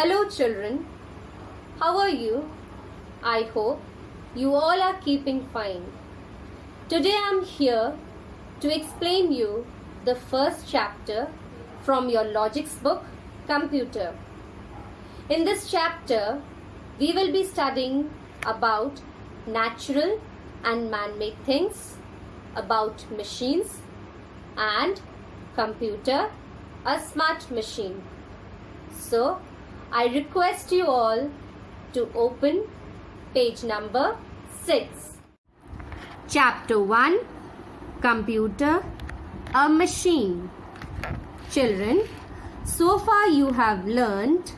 Hello children, how are you? I hope you all are keeping fine. Today I am here to explain you the first chapter from your logics book, Computer. In this chapter, we will be studying about natural and man-made things, about machines and computer, a smart machine. So, I request you all to open page number 6. Chapter 1, Computer, a machine. Children, so far you have learnt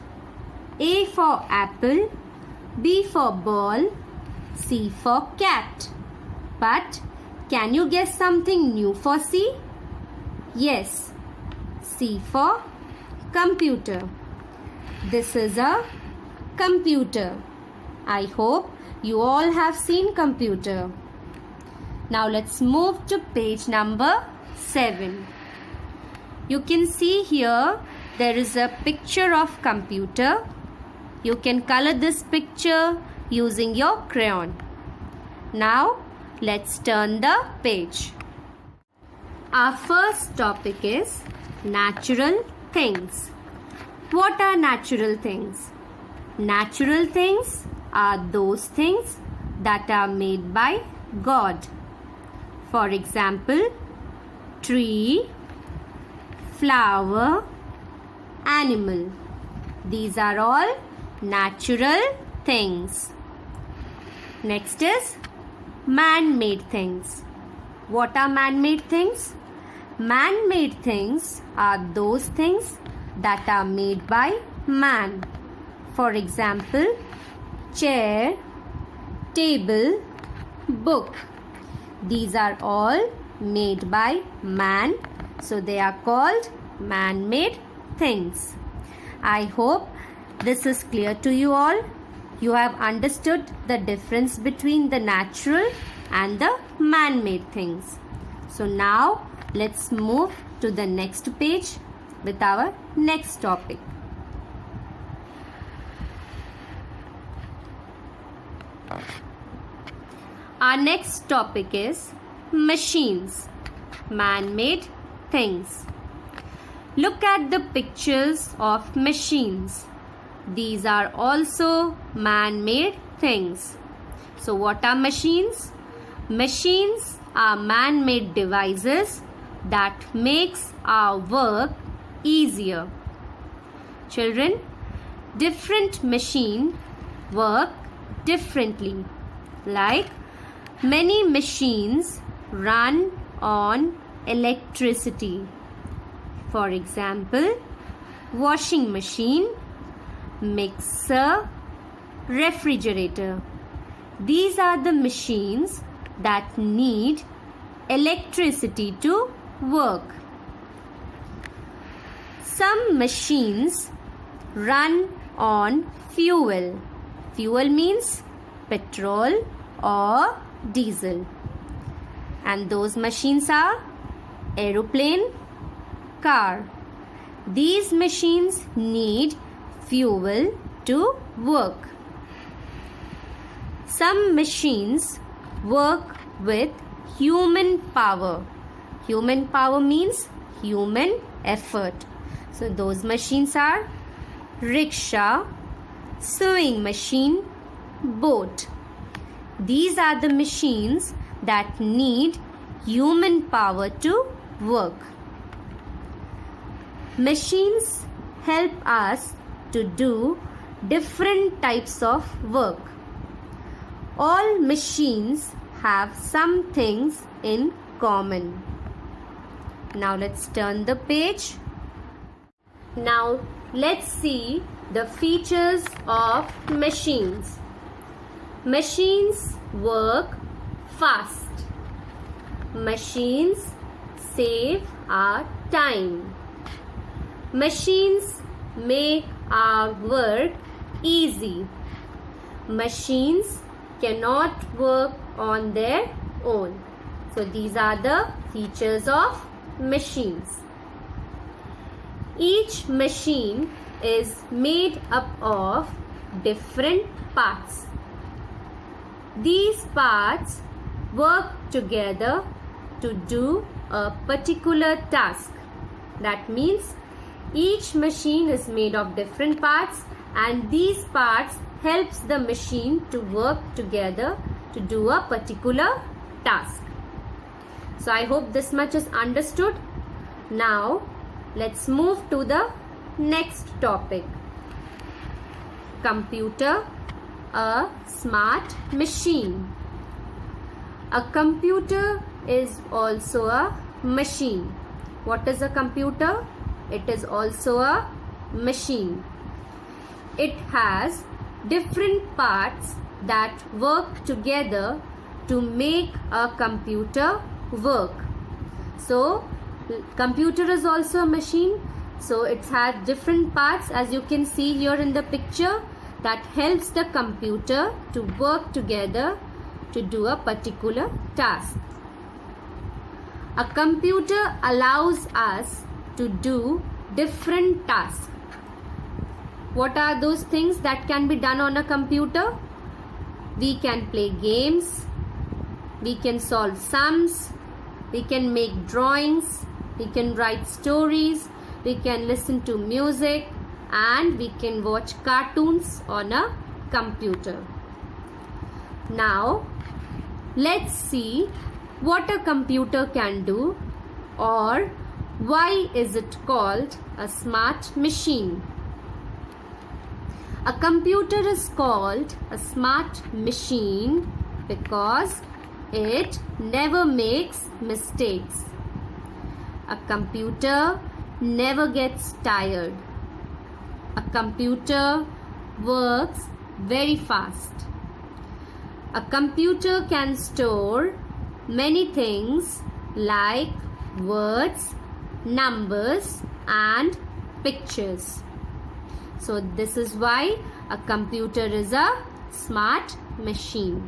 A for apple, B for ball, C for cat. But can you guess something new for C? Yes, C for computer. This is a computer. I hope you all have seen computer. Now let's move to page number 7. You can see here there is a picture of computer. You can color this picture using your crayon. Now let's turn the page. Our first topic is natural things. What are natural things? Natural things are those things that are made by God. For example, tree, flower, animal. These are all natural things. Next is man-made things. What are man-made things? Man-made things are those things that are made by man. For example, chair, table, book. These are all made by man, so they are called man-made things. I hope this is clear to you all. You have understood the difference between the natural and the man-made things. So now let's move to the next page with our next topic. Our next topic is machines, man-made things. Look at the pictures of machines. These are also man-made things. So what are machines? Machines are man-made devices that makes our work easier. Children, different machines work differently. Like many machines run on electricity. For example, washing machine, mixer, refrigerator. These are the machines that need electricity to work. Some machines run on fuel. Fuel means petrol or diesel. And those machines are aeroplane, car. These machines need fuel to work. Some machines work with human power. Human power means human effort. So those machines are rickshaw, sewing machine, boat. These are the machines that need human power to work. Machines help us to do different types of work. All machines have some things in common. Now let's turn the page. Now let's see the features of machines. Machines work fast. Machines save our time. Machines make our work easy. Machines cannot work on their own. So these are the features of machines. Each machine is made up of different parts. These parts work together to do a particular task. That means each machine is made of different parts, and these parts helps the machine to work together to do a particular task. So I hope this much is understood. Now let's move to the next topic. Computer, a smart machine. A computer is also a machine. What is a computer? It is also a machine. It has different parts that work together to make a computer work. So computer is also a machine. So it has different parts, as you can see here in the picture, that helps the computer to work together to do a particular task. A computer allows us to do different tasks. What are those things that can be done on a computer? We can play games, we can solve sums, we can make drawings, we can write stories, we can listen to music, and we can watch cartoons on a computer. Now let's see what a computer can do, or why is it called a smart machine. A computer is called a smart machine because it never makes mistakes. A computer never gets tired. A computer works very fast. A computer can store many things like words, numbers, and pictures. So this is why a computer is a smart machine.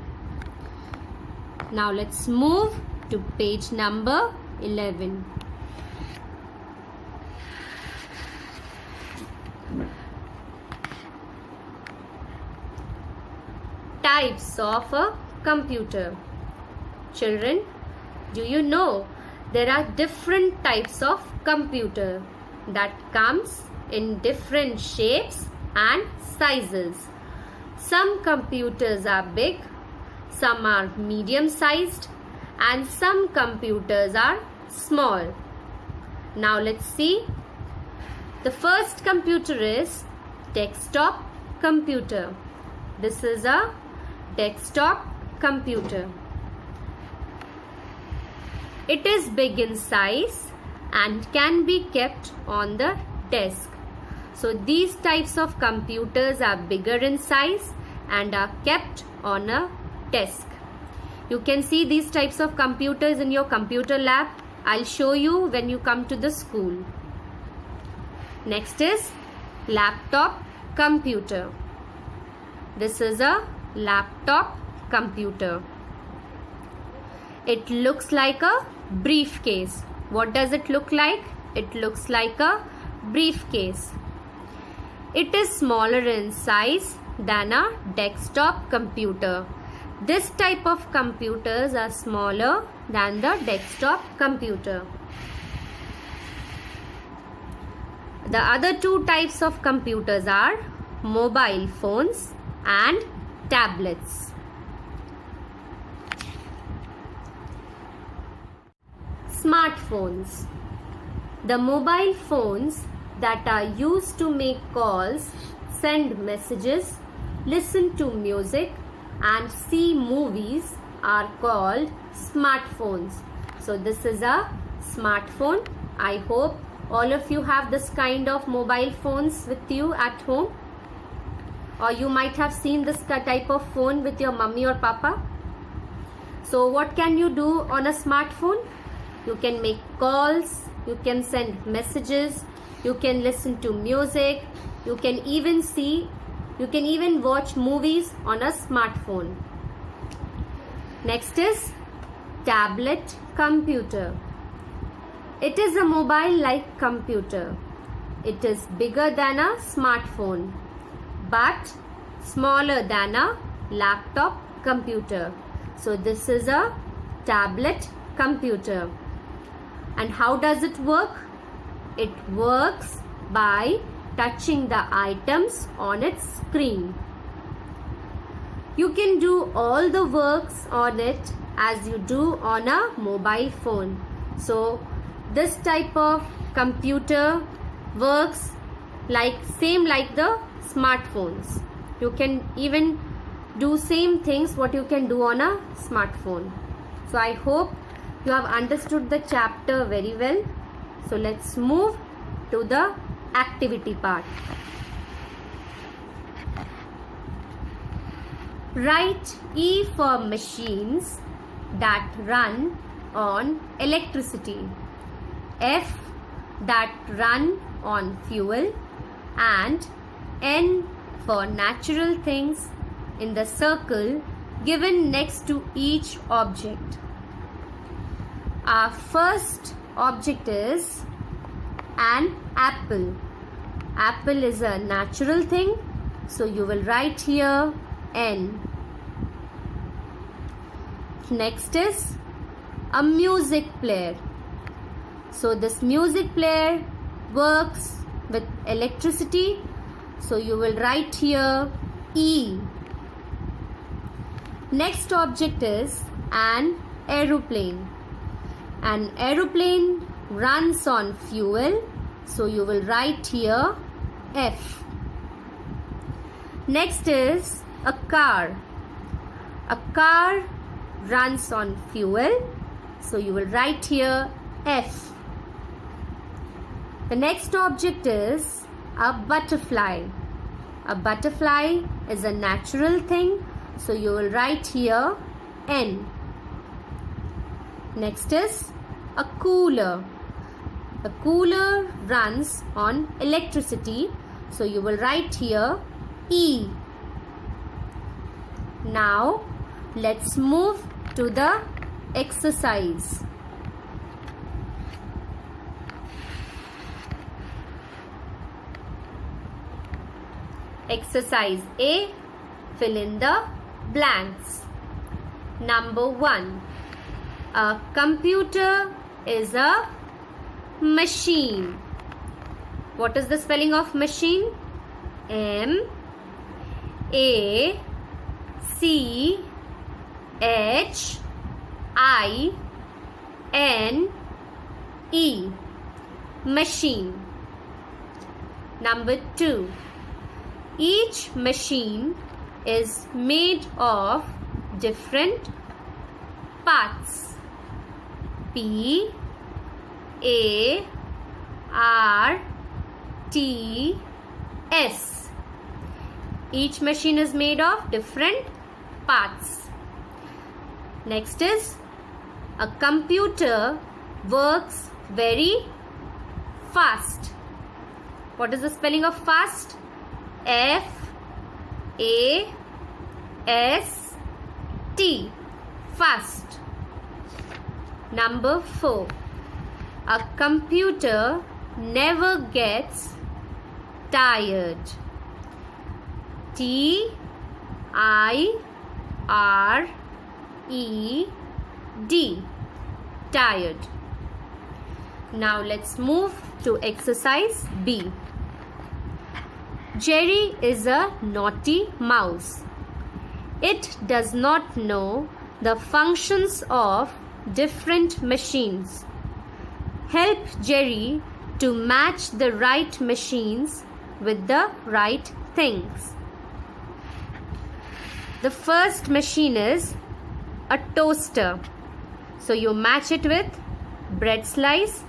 Now let's move to page number 11. Types of a computer. Children, do you know there are different types of computer that comes in different shapes and sizes. Some computers are big, some are medium sized, and some computers are small. Now let's see. The first computer is desktop computer. This is a desktop computer. It is big in size and can be kept on the desk. So these types of computers are bigger in size and are kept on a desk. You can see these types of computers in your computer lab. I'll show you when you come to the school. Next is laptop computer. This is a laptop computer. It looks like a briefcase. What does it look like? It looks like a briefcase. It is smaller in size than a desktop computer. This type of computers are smaller than the desktop computer. The other two types of computers are mobile phones and tablets. Smartphones. The mobile phones that are used to make calls, send messages, listen to music, and see movies are called smartphones. So this is a smartphone. I hope all of you have this kind of mobile phones with you at home, or you might have seen this type of phone with your mummy or papa. So what can you do on a smartphone? You can make calls, you can send messages, you can listen to music, you can even watch movies on a smartphone. Next is tablet computer. It is a mobile-like computer. it is bigger than a smartphone but smaller than a laptop computer. So this is a tablet computer. And how does it work? It works by touching the items on its screen. You can do all the works on it as you do on a mobile phone. So this type of computer works same like the smartphones. You can even do same things what you can do on a smartphone. So I hope you have understood the chapter very well. So let's move to the activity part. Write E for machines that run on electricity, F that run on fuel, and N for natural things in the circle given next to each object. Our first object is an apple. Apple is a natural thing, so you will write here N. Next is a music player. So this music player works with electricity, so you will write here E. Next object is an aeroplane. An aeroplane runs on fuel, so you will write here F. Next is a car. A car runs on fuel, so you will write here F. The next object is a butterfly. A butterfly is a natural thing, so you will write here N. Next is a cooler. A cooler runs on electricity, so you will write here E. Now let's move to the exercise. Exercise A. Fill in the blanks. Number 1. A computer is a machine. What is the spelling of machine? M-A-C-H-I-N-E. Machine. Number 2. Each machine is made of different parts. P A R T S. Each machine is made of different parts. Next is a computer works very fast. What is the spelling of fast? F A S T. Fast. Number 4. A computer never gets tired. T I R E D. Tired. Now let's move to exercise B. Jerry is a naughty mouse. It does not know the functions of different machines. Help Jerry to match the right machines with the right things. The first machine is a toaster. So you match it with bread slice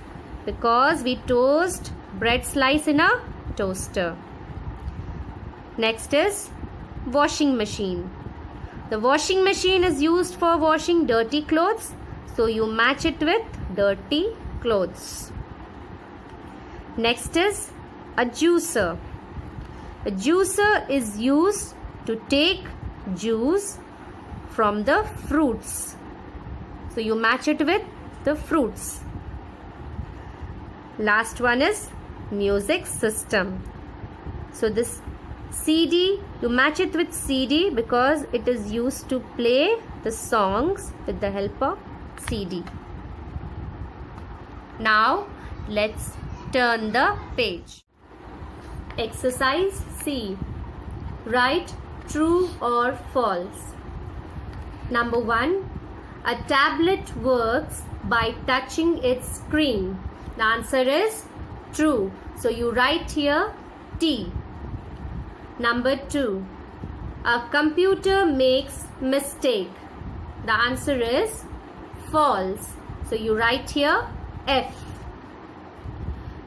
because we toast bread slice in a toaster. Next is washing machine. The washing machine is used for washing dirty clothes, so you match it with dirty clothes. Next is a juicer. A juicer is used to take juice from the fruits, so you match it with the fruits. Last one is music system. So this CD, you match it with CD because it is used to play the songs with the help of CD. Now let's turn the page. Exercise C. Write true or false. Number 1. A tablet works by touching its screen. The answer is true. So you write here T. Number 2. A computer makes mistake. The answer is false. So you write here F.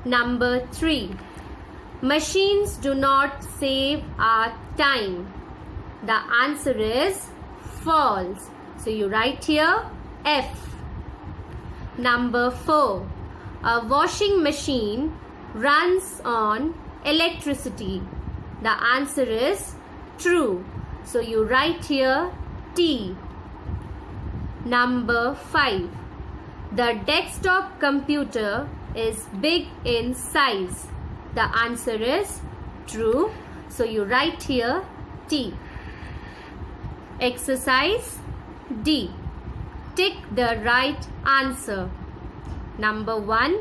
Number 3. Machines do not save our time. The answer is false. So you write here F. Number 4. A washing machine runs on electricity. The answer is true. So you write here T. Number 5. The desktop computer is big in size. The answer is true. So you write here T. Exercise D. Tick the right answer. Number 1.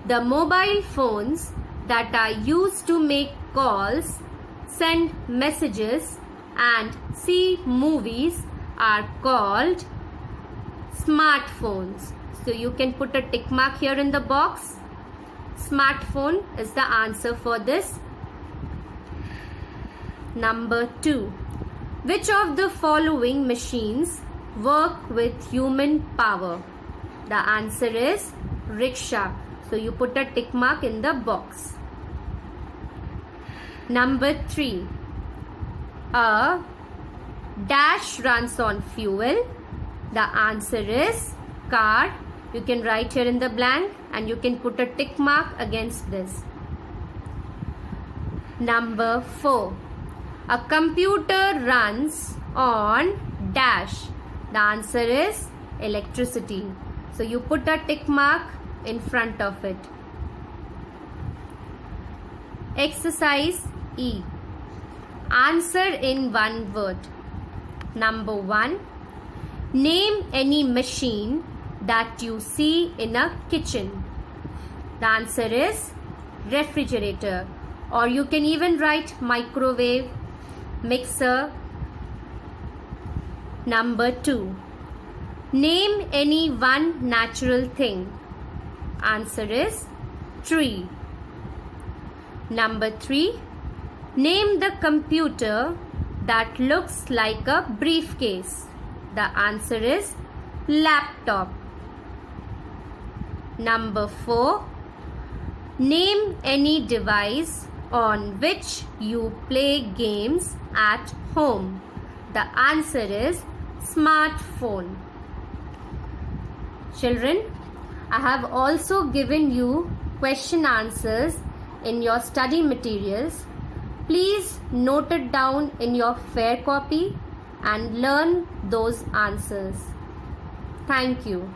The mobile phones that are used to make calls, send messages and see movies are called smartphones. So you can put a tick mark here in the box. Smartphone is the answer for this. Number 2. Which of the following machines work with human power? The answer is rickshaw. So you put a tick mark in the box. Number 3. A dash runs on fuel. The answer is car. You can write here in the blank and you can put a tick mark against this. Number 4. A computer runs on dash. The answer is electricity. So you put a tick mark in front of it. Exercise E. Answer in one word. Number 1. Name any machine that you see in a kitchen. The answer is refrigerator, or you can even write microwave, mixer. Number 2. Name any one natural thing. Answer is tree. Number 3. Name the computer that looks like a briefcase. The answer is laptop. Number 4. Name any device on which you play games at home. The answer is smartphone. Children, I have also given you question answers in your study materials. Please note it down in your fair copy and learn those answers. Thank you.